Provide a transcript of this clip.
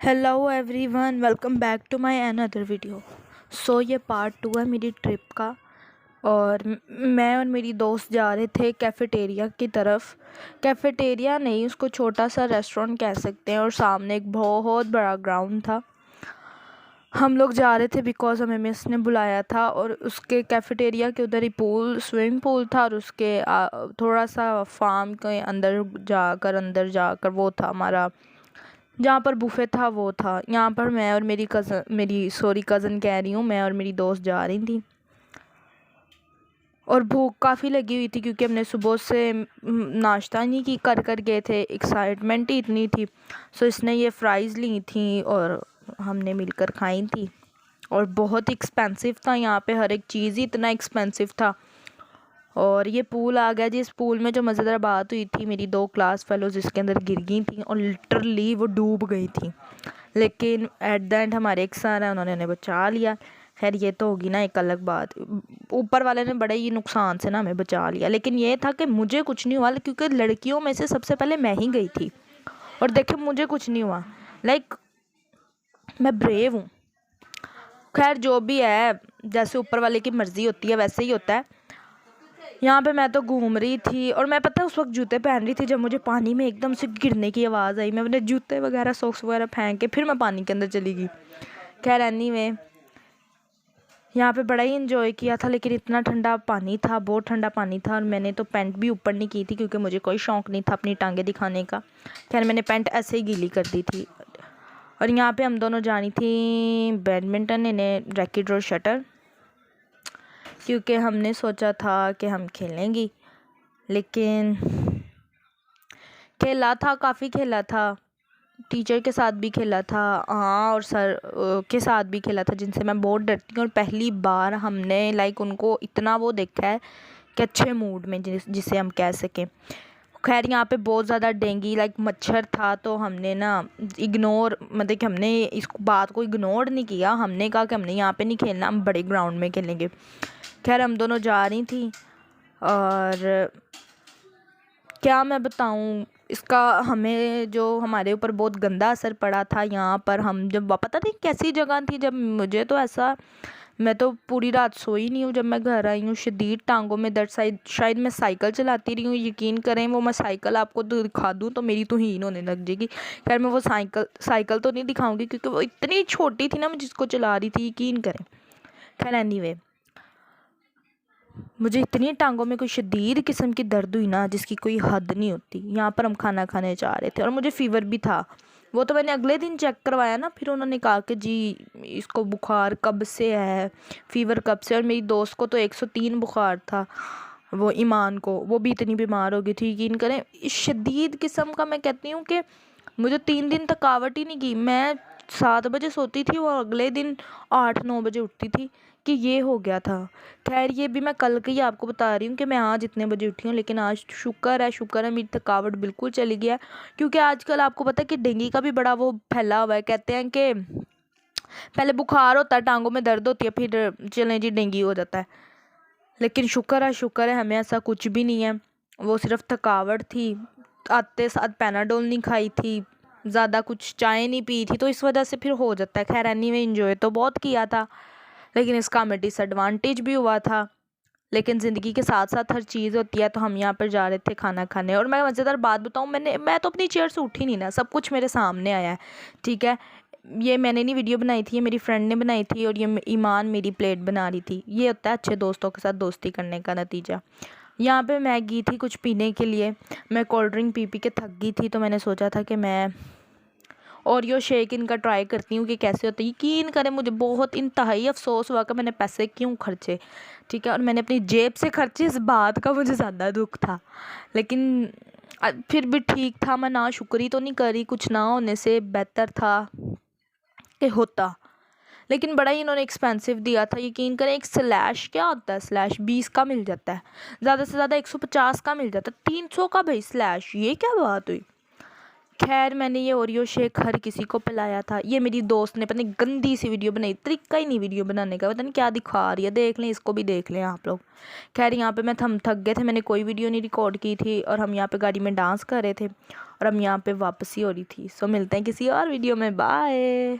Hello everyone, welcome back to my another video. ये part 2 है मेरी ट्रिप का। और मैं और मेरी दोस्त जा रहे थे कैफ़ेटेरिया की तरफ। कैफ़ेटेरिया नहीं, उसको छोटा सा रेस्टोरेंट कह सकते हैं, और सामने एक बहुत बड़ा ग्राउंड था। हम लोग जा रहे थे बिकॉज़ हमें मिस ने बुलाया था, और उसके कैफ़ेटेरिया के उधर ही स्विमिंग पूल था, और उसके थोड़ा सा फार्म के अंदर जाकर वो था हमारा, जहाँ पर बुफ़े था वो था। यहाँ पर मैं और कज़न कह रही हूँ, मैं और मेरी दोस्त जा रही थी, और भूख काफ़ी लगी हुई थी क्योंकि हमने सुबह से नाश्ता नहीं की, कर गए थे। एक्साइटमेंट ही इतनी थी। इसने ये फ्राइज़ ली थी और हमने मिलकर खाई थी। और बहुत एक्सपेंसिव था, यहाँ पे हर एक चीज़ ही इतना एक्सपेंसिव था। और ये पूल आ गया जी। इस पूल में जो मज़ेदार बात हुई थी, मेरी 2 क्लास फेलोज़ इसके अंदर गिर गई थी और लिटरली वो डूब गई थी, लेकिन एट द एंड हमारे एक सर हैं, उन्होंने उन्हें बचा लिया। खैर ये तो होगी ना एक अलग बात, ऊपर वाले ने बड़े ही नुकसान से ना हमें बचा लिया। लेकिन ये था कि मुझे कुछ नहीं हुआ, क्योंकि लड़कियों में से सबसे पहले मैं ही गई थी, और देखे मुझे कुछ नहीं हुआ। मैं ब्रेव हूँ। खैर जो भी है, जैसे ऊपर वाले की मर्ज़ी होती है वैसे ही होता है। यहाँ पे मैं तो घूम रही थी, और मैं पता है उस वक्त जूते पहन रही थी, जब मुझे पानी में एकदम से गिरने की आवाज़ आई। मैं अपने जूते वगैरह सॉक्स वगैरह फेंक के फिर मैं पानी के अंदर चली गई। खैर एनीवे, यहाँ पे बड़ा ही इन्जॉय किया था, लेकिन इतना ठंडा पानी था, बहुत ठंडा पानी था। और मैंने तो पैंट भी ऊपर नहीं की थी क्योंकि मुझे कोई शौक़ नहीं था अपनी टांगें दिखाने का। खैर मैंने पैंट ऐसे ही गीली कर दी थी। और यहाँ पे हम दोनों जानी थी बैडमिंटन, इन्हें रैकेट और शटर, क्योंकि हमने सोचा था कि हम खेलेंगी। लेकिन खेला था, काफ़ी खेला था, टीचर के साथ भी खेला था, हाँ, और सर के साथ भी खेला था, जिनसे मैं बहुत डरती हूँ। और पहली बार हमने उनको इतना वो देखा है कि अच्छे मूड में, जिसे हम कह सकें। खैर यहाँ पे बहुत ज़्यादा डेंगू मच्छर था, तो हमने ना मतलब कि हमने इस बात को इग्नोर नहीं किया। हमने कहा कि हमने यहाँ पे नहीं खेलना, हम बड़े ग्राउंड में खेलेंगे। खैर हम दोनों जा रही थी, और क्या मैं बताऊँ, इसका हमें जो हमारे ऊपर बहुत गंदा असर पड़ा था। यहाँ पर हम जब पता नहीं कैसी जगह थी, जब मुझे तो ऐसा, मैं तो पूरी रात सोई नहीं हूँ। जब मैं घर आई हूँ शदीद टांगों में दर्द, शायद मैं साइकिल चलाती रही हूँ। यकीन करें, वो मैं साइकिल आपको दिखा दूँ तो मेरी तौहीन होने लग जाएगी। खैर मैं वो साइकिल तो नहीं दिखाऊंगी क्योंकि वो इतनी छोटी थी ना, मैं जिसको चला रही थी, यकीन करें। खैर एनीवे, मुझे इतनी टांगों में कोई शदीद किस्म की दर्द हुई ना, जिसकी कोई हद नहीं होती। यहाँ पर हम खाना खाने जा रहे थे, और मुझे फ़ीवर भी था। वो तो मैंने अगले दिन चेक करवाया ना, फिर उन्होंने कहा कि जी इसको बुखार कब से है, फ़ीवर कब से। और मेरी दोस्त को तो 103 बुखार था, वो ईमान को, वो भी इतनी बीमार हो गई थी, यकीन करें। शदीद किस्म का, मैं कहती हूँ कि मुझे 3 दिन थकावट ही नहीं की। मैं 7 बजे सोती थी और अगले दिन 8-9 बजे उठती थी, कि ये हो गया था। खैर ये भी मैं कल की आपको बता रही हूँ कि मैं आज इतने बजे उठी हूँ, लेकिन आज शुक्र है मेरी थकावट बिल्कुल चली गया। क्योंकि आजकल आपको पता है कि डेंगू का भी बड़ा वो फैला हुआ है। कहते हैं कि पहले बुखार होता है, टांगों में दर्द होती है, फिर चलें जी डेंगू हो जाता है। लेकिन शुक्र है हमें ऐसा कुछ भी नहीं है। वो सिर्फ थकावट थी, आते साथ पैनाडोल नहीं खाई थी, ज़्यादा कुछ चाय नहीं पी थी, तो इस वजह से फिर हो जाता है। खैर एनीवे, एंजॉय तो बहुत किया था, लेकिन इसका हमें डिसएडवांटेज भी हुआ था। लेकिन ज़िंदगी के साथ साथ हर चीज़ होती है। तो हम यहाँ पर जा रहे थे खाना खाने, और मैं मज़ेदार बात बताऊँ, मैं तो अपनी चेयर से उठी नहीं ना, सब कुछ मेरे सामने आया है, ठीक है। ये मैंने नहीं वीडियो बनाई थी, ये मेरी फ्रेंड ने बनाई थी, और ये ईमान मेरी प्लेट बना रही थी। ये होता है अच्छे दोस्तों के साथ दोस्ती करने का नतीजा। यहाँ पे मैं गई थी कुछ पीने के लिए। मैं कोल्ड ड्रिंक पी के थक गई थी, तो मैंने सोचा था कि मैं ओरियो शेक इनका ट्राई करती हूँ कि कैसे होता है। यकीन करें, मुझे बहुत इंतहाई अफसोस हुआ कि मैंने पैसे क्यों खर्चे, ठीक है। और मैंने अपनी जेब से खर्चे, इस बात का मुझे ज़्यादा दुख था। लेकिन फिर भी ठीक था, मैं ना शुक्री तो नहीं करी, कुछ ना होने से बेहतर था कि होता। लेकिन बड़ा ही इन्होंने एक्सपेंसिव दिया था। यकीन करें, एक स्लैश क्या होता है, स्लैश 20 का मिल जाता है, ज़्यादा से ज़्यादा 150 का मिल जाता है, 300 का भाई स्लैश, ये क्या बात हुई। खैर मैंने ये ओरियो शेक हर किसी को पिलाया था। ये मेरी दोस्त ने पता नहीं गंदी सी वीडियो बनाई, तरीका ही नहीं वीडियो बनाने का, पता नहीं क्या दिखा रही है। देख लें, इसको भी देख लें आप लोग। खैर यहाँ पे हम थक गए थे, मैंने कोई वीडियो नहीं रिकॉर्ड की थी और हम यहाँ पे गाड़ी में डांस कर रहे थे और हम यहाँ पे वापसी हो रही थी। सो मिलते हैं किसी और वीडियो में, बाय।